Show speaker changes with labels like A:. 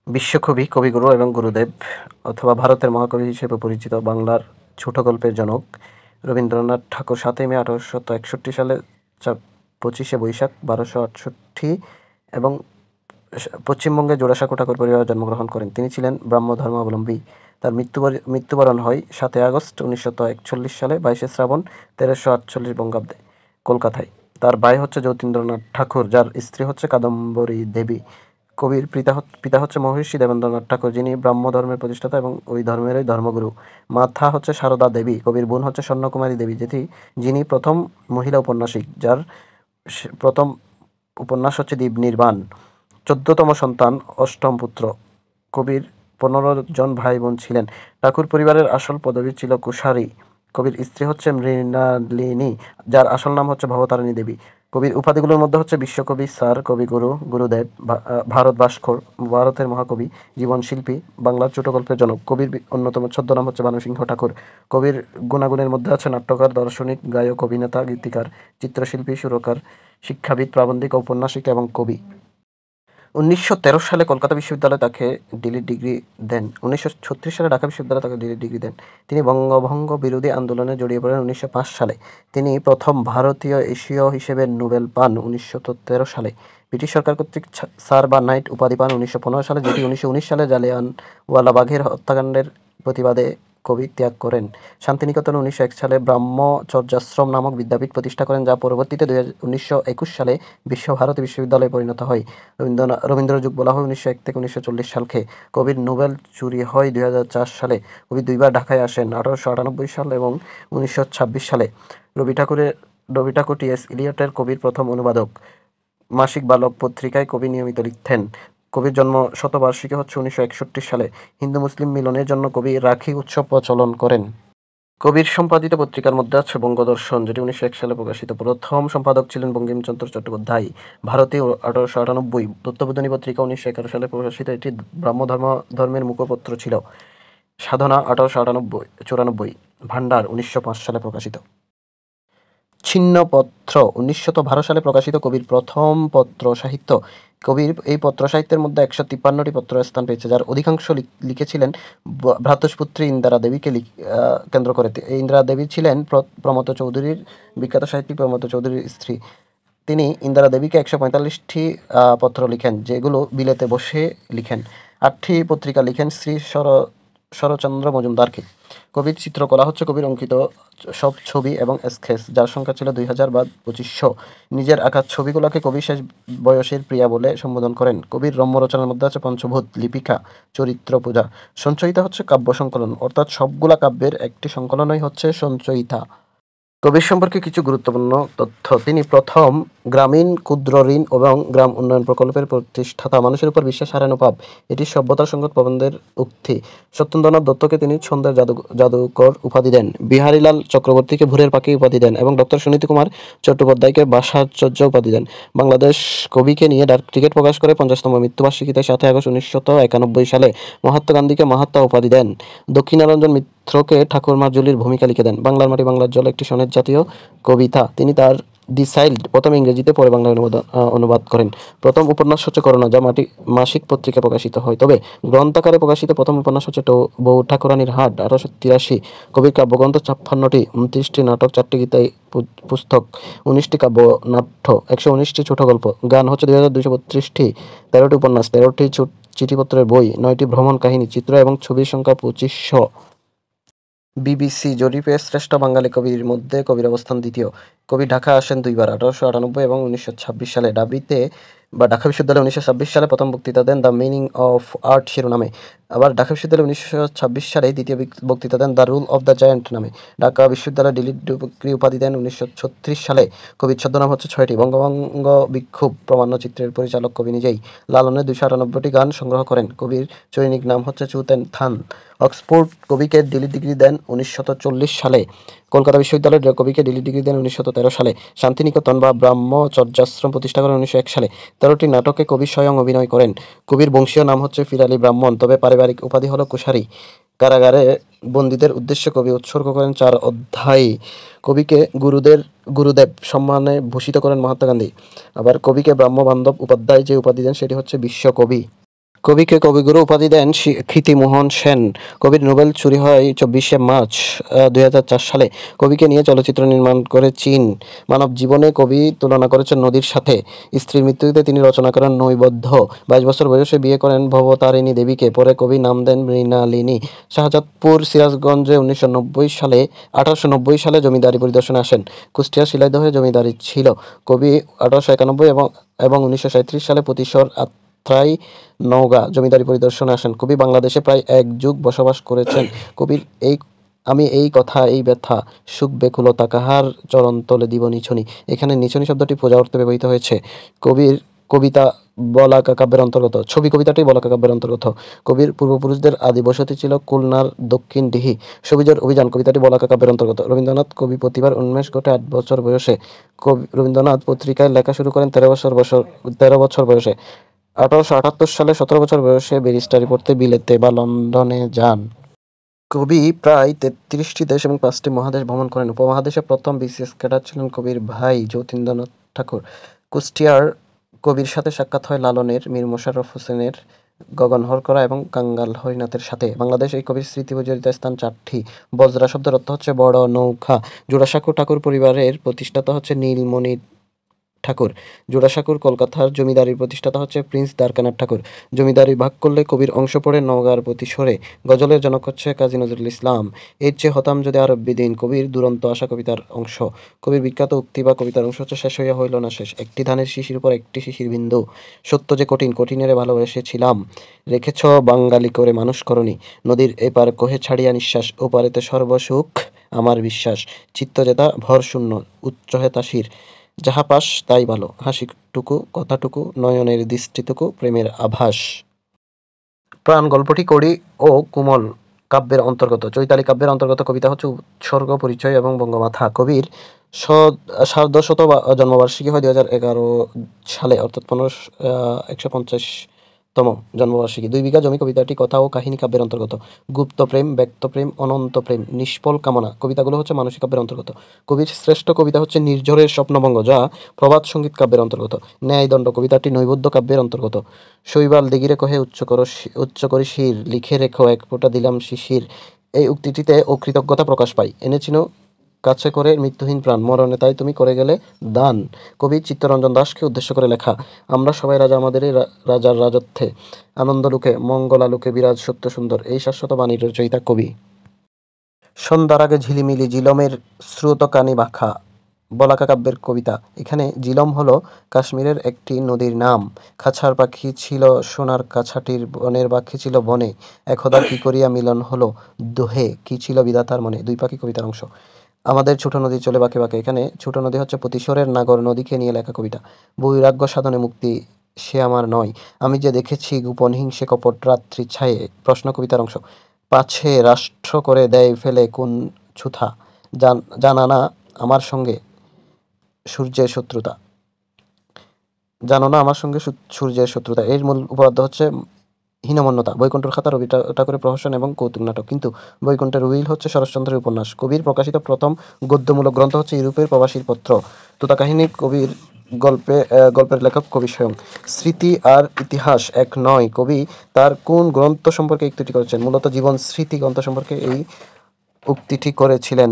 A: বিশ্বকবি, কবিগুরু এবং গুরুদেব অথবা ভারতের মহাকবি হিসেবে পরিচিত বাংলার ছোট গল্পের জনক রবীন্দ্রনাথ ঠাকুর ৭ই মে ১৮৬১ সালে ২৫শে বৈশাখ ১২৬৮ এবং পশ্চিমবঙ্গের জোড়াসাঁকো ঠাকুর পরিবারে জন্মগ্রহণ করেন। তিনি ছিলেন ব্রাহ্ম ধর্মাবলম্বী। তার মৃত্যুবরণ হয় ৭ই আগস্ট ১৯৪১ সালে ২২শে শ্রাবণ ১৩৪৮ বঙ্গাব্দে কলকাতায়। তার ভাই হচ্ছে যতীন্দ্রনাথ ঠাকুর, যার স্ত্রী হচ্ছে কাদম্বরী দেবী। কবির পিতা হচ্ছে মহর্ষি দেবেন্দ্রনাথ ঠাকুর, যিনি ব্রাহ্ম ধর্মের প্রতিষ্ঠাতা এবং ওই ধর্মেরই ধর্মগুরু। মাতা হচ্ছে সারদা দেবী। কবির বোন হচ্ছে স্বর্ণকুমারী দেবী, যিনি প্রথম মহিলা ঔপন্যাসিক, যার প্রথম উপন্যাস হচ্ছে দ্বীপ নির্বাণ। ১৪তম সন্তান, অষ্টম পুত্র। কবির ১৫ জন ভাই বোন ছিলেন। ঠাকুর পরিবারের আসল পদবী ছিল কুশারী। কবির স্ত্রী হচ্ছে মৃণালিনী, যার আসল নাম হচ্ছে ভবতারিণী দেবী। কবির উপাধিগুলোর মধ্যে হচ্ছে বিশ্বকবি, স্যার, কবিগুরু, গুরুদেব, ভারত ভাস্কর, ভারতের মহাকবি, জীবনশিল্পী, বাংলার ছোট গল্পের জনক। কবির অন্যতম ছদ্মনাম হচ্ছে ভানুসিংহ ঠাকুর। কবির গুণাগুণের মধ্যে আছে নাট্যকার, দার্শনিক, গায়ক, অভিনেতা, গীতিকার, চিত্রশিল্পী, সুরকার, শিক্ষাবিদ, প্রাবন্ধিক, ঔপন্যাসিক এবং কবি। ১৯১৩ সালে কলকাতা বিশ্ববিদ্যালয় তাকে ডিলিট ডিগ্রি দেন। ১৯৩৬ সালে ঢাকা বিশ্ববিদ্যালয় তাকে ডিলিট ডিগ্রি দেন। তিনি বঙ্গভঙ্গ বিরোধী আন্দোলনে জড়িয়ে পড়েন ১৯০৫ সালে। তিনি প্রথম ভারতীয় এশীয় হিসেবে নোবেল পান ১৯১৩ সালে। ব্রিটিশ সরকার কর্তৃক স্যার বা নাইট উপাধি পান ১৯১৫ সালে, যেটি ১৯১৯ সালে জালিয়ানওয়ালাবাগের হত্যাকাণ্ডের প্রতিবাদে কবি ত্যাগ করেন। শান্তিনিকেতনে ১৯০১ সালে ব্রাহ্মচর্যাশ্রম নামক বিদ্যাপীঠ প্রতিষ্ঠা করেন, যা পরবর্তীতে ১৯২১ সালে বিশ্বভারতী বিশ্ববিদ্যালয়ে পরিণত হয়। রবীন্দ্র যুগ বলা হয় ১৯০১ থেকে ১৯৪০ সালকে। কবির নোবেল চুরি হয় ২০০৪ সালে। কবি দুইবার ঢাকায় আসেন, ১৮৯৮ সাল এবং ১৯২৬ সালে। রবি ঠাকুর টি.এস. ইলিয়টের কবির প্রথম অনুবাদক। মাসিক বালক পত্রিকায় কবি নিয়মিত লিখতেন। কবির জন্ম শতবার্ষিকী হচ্ছে ১৯৬১ সালে। হিন্দু মুসলিম মিলনের জন্য কবি রাখি উৎসব প্রচলন করেন। কবির সম্পাদিত পত্রিকার মধ্যে আছে বঙ্গদর্শন, যেটি ১৯০১ সালে প্রকাশিত। প্রথম সম্পাদক ছিলেন বঙ্কিমচন্দ্র চট্টোপাধ্যায়। ভারতী ১৮৯৮, তত্ত্ববোধিনী পত্রিকা ১৯১১ সালে প্রকাশিত। এটি ব্রাহ্ম ধর্মের মুখপত্র ছিল। সাধনা ১৮৯৪, ভান্ডার ১৯০৫ সালে প্রকাশিত। ছিন্নপত্র ১৯১২ সালে প্রকাশিত কবির প্রথম পত্র সাহিত্য। কবির এই পত্র সাহিত্যের মধ্যে ১৫৩টি পত্র স্থান পেয়েছে, যার অধিকাংশ লিখেছিলেন ভ্রাতুষ্পুত্রী ইন্দিরা দেবীকে কেন্দ্র করে। ইন্দিরা দেবী ছিলেন প্রমথ চৌধুরীর, বিখ্যাত সাহিত্যিক প্রমথ চৌধুরীর স্ত্রী। তিনি ইন্দিরা দেবীকে ১৪৫টি পত্র লিখেন, যেগুলো বিলেতে বসে লিখেন। ৮টি পত্রিকা লিখেন শ্রী শরৎচন্দ্র মজুমদারকে। কবির চিত্রকলা হচ্ছে কবির অঙ্কিত সব ছবি এবং স্কেচ, যার সংখ্যা ছিল ২০০০ বা ২৫০০। নিজের আঁকা ছবিগুলোকে কবি শেষ বয়সের প্রিয়া বলে সম্বোধন করেন। কবির রম্য রচনার মধ্যে আছে পঞ্চভূত, লিপিকা, চরিত্র পূজা। সঞ্চয়িতা হচ্ছে কাব্য সংকলন, অর্থাৎ সবগুলা কাব্যের একটি সংকলনই হচ্ছে সঞ্চয়িতা। কবির সম্পর্কে কিছু গুরুত্বপূর্ণ তথ্য। তিনি প্রথম গ্রামীণ ক্ষুদ্র ঋণ এবং গ্রাম উন্নয়ন প্রকল্পের প্রতিষ্ঠাতা। মানুষের উপর বিশ্বাস হারানো পাপ, এটি সভ্যতার সংকট প্রবন্ধের উক্তি। সত্যেন্দ্রনাথ দত্তকে তিনি ছন্দের জাদুকর উপাধি দেন। বিহারীলাল চক্রবর্তীকে ভোরের পাখি উপাধি দেন এবং ডক্টর সুনীতি কুমার চট্টোপাধ্যায়কে ভাষাচার্য উপাধি দেন। বাংলাদেশ কবিকে নিয়ে ডাক টিকিট প্রকাশ করে ৫০তম মৃত্যুবার্ষিকীতে ৭ই আগস্ট ১৯৯১ সালে। মহাত্মা গান্ধীকে মহাত্মা উপাধি দেন। দক্ষিণারঞ্জন মিত্রকে ঠাকুরমার ঝুলির ভূমিকা লিখে দেন। বাংলার মাটি বাংলার জল একটি সনেট জাতীয় কবিতা। তিনি তার দি চাইল্ড প্রথম ইংরেজিতে, পরে বাংলায় অনুবাদ করেন। প্রথম উপন্যাস হচ্ছে করোনা, যা মাসিক পত্রিকায় প্রকাশিত হয়। তবে গ্রন্থাকারে প্রকাশিত প্রথম উপন্যাস হচ্ছে বউ ঠাকুরানীর হাট ১৮৮৩। কবির কাব্যগ্রন্থ ৫৬টি, ২৯টি নাটক, ৪টি গীতা পুস্তক, ১৯টি কাব্য নাট্য, ১১৯টি ছোট গল্প, গান হচ্ছে ২২৩২টি, ১৩টি উপন্যাস, ১৩টি চিঠিপত্রের বই, ৯টি ভ্রমণ কাহিনী, চিত্র এবং ছবির সংখ্যা ২৫০০। বিবিসি জরিপে শ্রেষ্ঠ বাঙালি কবির মধ্যে কবির অবস্থান দ্বিতীয়। কবি ঢাকা আসেন দুইবার, ১৮৯৮ এবং ১৯২৬ সালে। ঢাকা বিশ্ববিদ্যালয়ে ১৯২৬ সালে প্রথম বক্তৃতা দেন দ্য মিনিং অফ আর্ট শিরোনামে। আবার ঢাকা বিশ্ববিদ্যালয়ে ১৯২৬ সালে দ্বিতীয় বক্তৃতা দেন the rule of the giant নামে। ঢাকা বিশ্ববিদ্যালয়ে ডিলিট ডিগ্রি উপাধি দেন ১৯৩৬ সালে। কবির ছদ্মনাম হচ্ছে ৬টি। বঙ্গভঙ্গ বিক্ষোভ প্রামাণ্যচিত্রের পরিচালক কবি নিজেই। লালনের ২৯৮টি গান সংগ্রহ করেন। কবির চৈনিক নাম হচ্ছে চু-তেন থান। অক্সফোর্ড কবিকে ডিলিট ডিগ্রি দেন ১৯৪০ সালে। কলকাতা বিশ্ববিদ্যালয় কবিকে ডিলিট ডিগ্রি দেন ১৯১৩ সালে। শান্তিনিকেতন বা ব্রাহ্মচর্যাশ্রম প্রতিষ্ঠা করেন ১৯০১ সালে। ১৩টি নাটকে কবি স্বয়ং অভিনয় করেন। কবির বংশীয় নাম হচ্ছে ফিরালি ব্রাহ্মণ, তবে পারিবারিক উপাধি হল কুশারী। কারাগারে বন্দীদের উদ্দেশ্যে কবি উৎসর্গ করেন ৪ অধ্যায়। কবিকে গুরুদেব সম্মানে ভূষিত করেন মহাত্মা গান্ধী। আবার কবিকে ব্রাহ্মবান্ধব উপাধ্যায় যে উপাধি দেন সেটি হচ্ছে বিশ্বকবি। কবিকে কবিগুরু উপাধি দেন ক্ষিতিমোহন সেন। কবির নোবেল চুরি হয় 24শে মার্চ 2004 সালে। কবিকে নিয়ে চলচ্চিত্র নির্মাণ করে চীন। মানব জীবনে কবি তুলনা করেছেন নদীর সাথে। স্ত্রীর মৃত্যুতে তিনি রচনা করেন নৈবধ্য। 22 বছর বয়সে বিয়ে করেন ভবতারিণী দেবীকে। পরে কবি নাম দেন মৃণালিনী। শাহজাদপুর সিরাজগঞ্জে 1890 সালে জমিদারি পরিদর্শনে আসেন। কুষ্টিয়া শিলাইদহে জমিদারি ছিল। কবি 1891 এবং 1937 সালে প্রতিশোর আত্রাই নওগাঁ জমিদারি পরিদর্শনে আসেন। কবি বাংলাদেশে প্রায় 1 যুগ বসবাস করেছেন। কবির আমি এই কথা এই ব্যথা সুখ ব্যাকুলতা কাহার চরণতলে দিব নিছনি। এখানে নিছনি শব্দটি পূজা অর্থে ব্যবহৃত হয়েছে। কবির কবিতা বলাকা কাব্যের অন্তর্গত। ছবি কবিতাটি বলাকা কাব্যের অন্তর্গত। কবির পূর্বপুরুষদের আদি বসতি ছিল খুলনার দক্ষিণ ডিহি। সবুজের অভিযান কবিতাটি বলাকা কাব্যের অন্তর্গত। রবীন্দ্রনাথ কবি প্রতিভার উন্মেষ ঘটে 8 বছর বয়সে। রবীন্দ্রনাথ পত্রিকায় লেখা শুরু করেন 13 বছর বয়সে। 1878 সালে 17 বছর বয়সে ব্যারিস্টারি পড়তে বিলেতে বা লন্ডনে যান। কবি প্রায় 33টি দেশ এবং 5টি মহাদেশ ভ্রমণ করেন। উপমহাদেশে প্রথম বিসিএস ক্যাডার ছিলেন কবির ভাই যতীন্দ্রনাথ ঠাকুর। কুষ্টিয়ার কবির সাথে সাক্ষাৎ হয় লালনের, মীর মোশাররফ হোসেনের, গগন হরকরা এবং কাঙ্গাল হরিনাথের সাথে। বাংলাদেশ এই কবির স্মৃতি বিজড়িত স্থান 4টি। বজরা শব্দের অর্থ হচ্ছে বড় নৌকা। জোড়াসাঁকো ঠাকুর পরিবারের প্রতিষ্ঠাতা হচ্ছে নীলমণি ঠাকুর। জোড়াসাঁকুর কলকাতার জমিদারির প্রতিষ্ঠাতা হচ্ছে প্রিন্স দ্বারকানাথ ঠাকুর। জমিদারি ভাগ করলে কবির অংশ পড়ে নওগাঁর প্রতিশোরে। গজলের জনক হচ্ছে কাজী নজরুল ইসলাম। এর চেয়ে হতাম যদি আরব বিদিন কবির দুরন্ত আশা কবিতার অংশ। কবির বিখ্যাত উক্তি বা কবিতার অংশ হচ্ছে শেষ হইয়া হইল না শেষ। একটি ধানের শিশির উপর একটি শিশির বিন্দু। সত্য যে কঠিন কঠিনেরে ভালোবেসেছিলাম। রেখেছ বাঙালি করে মানুষ করনি। নদীর এপার কহে ছাড়িয়া নিঃশ্বাস। ওপারেতে সর্বসুখ আমার বিশ্বাস। চিত্ত জেতা ভর শূন্য উচ্চ হেতাশির। যাহা পাস তাই ভালো। হাসিটুকু কথাটুকু নয়নের দৃষ্টিটুকু প্রেমের আভাস। প্রাণ গল্পটি কড়ি ও কুমল কাব্যের অন্তর্গত। চৈতালি কাব্যের অন্তর্গত। কবিতা হচ্ছে উৎসর্গ পরিচয় এবং বঙ্গমাথা। কবির সার্ধশত জন্মবার্ষিকী হয় 2011 সালে, অর্থাৎ 150তম জন্মবার্ষিকী। 2 বিঘা জমি কবিতাটি কথা ও কাহিনী কাব্যের অন্তর্গত। গুপ্ত প্রেম, ব্যক্ত প্রেম, অনন্ত প্রেম, নিষ্ফল কামনা কবিতাগুলো হচ্ছে মানসিক কাব্যের অন্তর্গত। কবির শ্রেষ্ঠ কবিতা হচ্ছে নির্ঝরের স্বপ্নভঙ্গ, যা প্রভাত সঙ্গীত কাব্যের অন্তর্গত। ন্যায়দণ্ড কবিতাটি নৈবদ্য কাব্যের অন্তর্গত। শৈবাল দিগিরে কহে উচ্চ করি শির, লিখে রেখো এক ফোঁটা দিলাম শিশির। এই উক্তিটিতে অকৃতজ্ঞতা প্রকাশ পায়। এনেছিল কাছে করে মৃত্যুহীন প্রাণ, মরণে তাই তুমি করে গেলে দান। কবি চিত্তরঞ্জন দাশকে উদ্দেশ্য করে লেখা। আমরা সবাই রাজা আমাদেরই রাজার রাজত্বে, আনন্দলোকে মঙ্গলালোকে বিরাজ সত্য সুন্দর, এই শাশ্বত বাণীর রচয়িতা কবি। সন্ধ্যার আগে ঝিলিমিলি জিলমের শ্রুতকানি বাখা বলাকা কাব্যের কবিতা। এখানে জিলম হলো কাশ্মীরের একটি নদীর নাম। খাঁচার পাখি ছিল সোনার কাছাটির, বনের পাখি ছিল বনে, একদা কি করিয়া মিলন হলো, দোহে কি ছিল বিধাতার মনে। 2 পাখি কবিতার অংশ। আমাদের ছোট নদী চলে বাঁকে বাঁকে। এখানে ছোট নদী হচ্ছে প্রতিশোরের নাগর নদীকে নিয়ে লেখা কবিতা। বৈরাগ্য সাধনে মুক্তি সে আমার নয়, আমি যে দেখেছি গোপন হিংসে কপট রাত্রি ছায়ে, প্রশ্ন কবিতার অংশ। পাছে রাষ্ট্র করে দেয় ফেলে কোন ছুথা, জানা না আমার সঙ্গে সূর্যের শত্রুতা। জানো না আমার সঙ্গে সূর্যের শত্রুতা। এর মূল উপপাদ্য হচ্ছে হীনমন্যতা। বৈকুণ্ঠর খাতা রবি ঠাকুরের প্রহসন এবং কৌতুক নাটক, কিন্তু বৈকুণ্ঠের উইল হচ্ছে শরৎচন্দ্রের উপন্যাস। কবির প্রকাশিত প্রথম গদ্যমূলক গ্রন্থ হচ্ছে ইউরোপের প্রবাসীর পত্র। তোতা কাহিনী কবির গল্পের লেখক কবি স্বয়ং। স্মৃতি আর ইতিহাস এক নয়। কবি তার কোন গ্রন্থ সম্পর্কে উক্তিটি করেছেন? মূলত জীবন স্মৃতি গ্রন্থ সম্পর্কে এই উক্তিটি করেছিলেন।